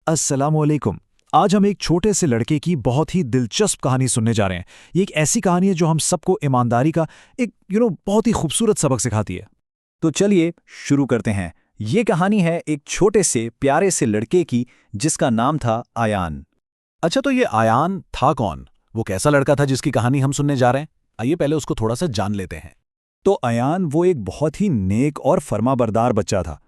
अस्सलामुअलैकुम। आज हम एक छोटे से लड़के की बहुत ही दिलचस्प कहानी सुनने जा रहे हैं। ये एक ऐसी कहानी है जो हम सबको ईमानदारी का एक बहुत ही खूबसूरत सबक सिखाती है। तो चलिए शुरू करते हैं। ये कहानी है एक छोटे से प्यारे से लड़के की जिसका नाम था आयान। अच्छा, तो ये आयान था कौन? वो कैसा लड़का था जिसकी कहानी हम सुनने जा रहे हैं? आइए पहले उसको थोड़ा सा जान लेते हैं। तो आयान वो एक बहुत ही नेक और फर्माबरदार बच्चा था।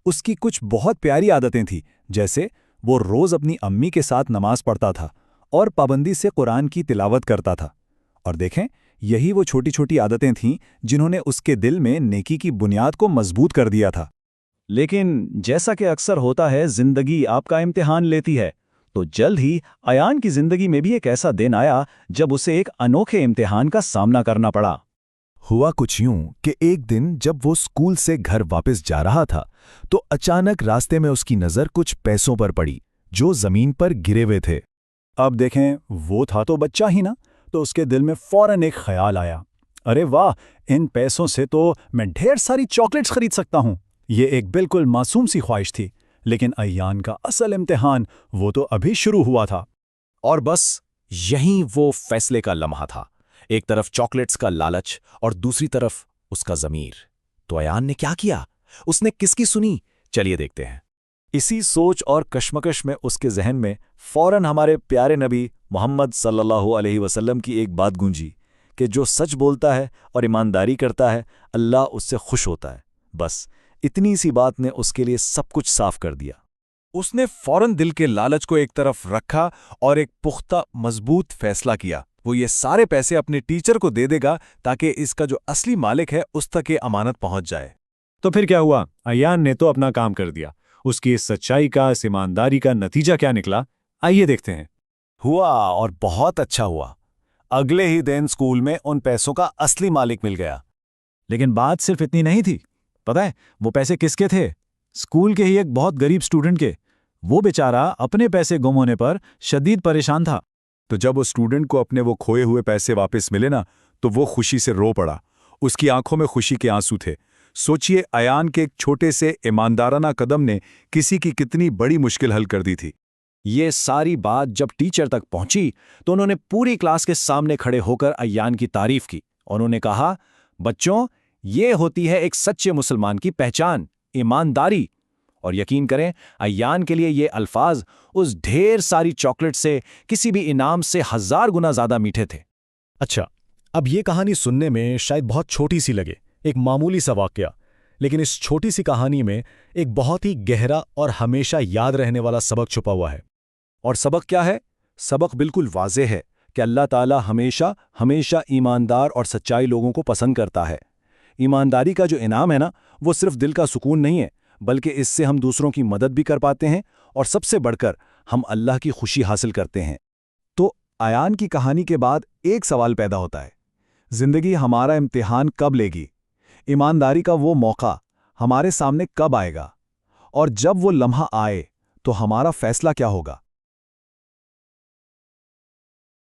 उसकी कुछ बहुत प्यारी आदतें थीं, जैसे वो रोज़ अपनी अम्मी के साथ नमाज पढ़ता था और पाबंदी से कुरान की तिलावत करता था। और देखें, यही वो छोटी छोटी आदतें थीं जिन्होंने उसके दिल में नेकी की बुनियाद को मजबूत कर दिया था। लेकिन जैसा कि अक्सर होता है, जिंदगी आपका इम्तिहान लेती है। तो जल्द ही आयान की जिंदगी में भी एक ऐसा दिन आया जब उसे एक अनोखे इम्तिहान का सामना करना पड़ा। हुआ कुछ यूं कि एक दिन जब वो स्कूल से घर वापस जा रहा था तो अचानक रास्ते में उसकी नज़र कुछ पैसों पर पड़ी जो जमीन पर गिरे हुए थे। अब देखें, वो था तो बच्चा ही ना, तो उसके दिल में फौरन एक ख्याल आया, अरे वाह, इन पैसों से तो मैं ढेर सारी चॉकलेट्स खरीद सकता हूँ। ये एक बिल्कुल मासूम सी ख्वाहिश थी, लेकिन अय्यान का असल इम्तिहान वो तो अभी शुरू हुआ था। और बस यहीं वो फैसले का लम्हा था। एक तरफ चॉकलेट्स का लालच और दूसरी तरफ उसका ज़मीर। तो अयान ने क्या किया? उसने किसकी सुनी? चलिए देखते हैं। इसी सोच और कश्मकश में उसके जहन में फौरन हमारे प्यारे नबी मोहम्मद सल्लल्लाहु अलैहि वसल्लम की एक बात गूंजी कि जो सच बोलता है और ईमानदारी करता है, अल्लाह उससे खुश होता है। बस इतनी सी बात ने उसके लिए सब कुछ साफ कर दिया। उसने फौरन दिल के लालच को एक तरफ रखा और एक पुख्ता मजबूत फैसला किया। वो ये सारे पैसे अपने टीचर को दे देगा ताकि इसका जो असली मालिक है उस तक ये अमानत पहुंच जाए। तो फिर क्या हुआ? अय्यान ने तो अपना काम कर दिया। उसकी इस सच्चाई का, इस ईमानदारी का नतीजा क्या निकला, आइए देखते हैं। हुआ, और बहुत अच्छा हुआ। अगले ही दिन स्कूल में उन पैसों का असली मालिक मिल गया। लेकिन बात सिर्फ इतनी नहीं थी। पता है वो पैसे किसके थे? स्कूल के ही एक बहुत गरीब स्टूडेंट के। वो बेचारा अपने पैसे गुम होने पर शदीद परेशान था। तो जब उस स्टूडेंट को अपने वो खोए हुए पैसे वापस मिले ना, तो वो खुशी से रो पड़ा। उसकी आंखों में खुशी के आंसू थे। सोचिए, अयान के एक छोटे से ईमानदाराना कदम ने किसी की कितनी बड़ी मुश्किल हल कर दी थी। ये सारी बात जब टीचर तक पहुंची तो उन्होंने पूरी क्लास के सामने खड़े होकर अय्यान की तारीफ की। उन्होंने कहा, बच्चों, ये होती है एक सच्चे मुसलमान की पहचान, ईमानदारी। और यकीन करें, अय्यान के लिए ये अल्फाज उस ढेर सारी चॉकलेट से, किसी भी इनाम से 1000 गुना ज्यादा मीठे थे। अच्छा, अब ये कहानी सुनने में शायद बहुत छोटी सी लगे, एक मामूली सा वाकया, लेकिन इस छोटी सी कहानी में एक बहुत ही गहरा और हमेशा याद रहने वाला सबक छुपा हुआ है। और सबक क्या है? सबक बिल्कुल वाज़ेह है कि अल्लाह ताला हमेशा हमेशा ईमानदार और सच्चाई लोगों को पसंद करता है। ईमानदारी का जो इनाम है ना, वो सिर्फ दिल का सुकून नहीं है, बल्कि इससे हम दूसरों की मदद भी कर पाते हैं और सबसे बढ़कर हम अल्लाह की खुशी हासिल करते हैं। तो आयान की कहानी के बाद एक सवाल पैदा होता है, जिंदगी हमारा इम्तिहान कब लेगी? ईमानदारी का वो मौका हमारे सामने कब आएगा? और जब वो लम्हा आए तो हमारा फैसला क्या होगा?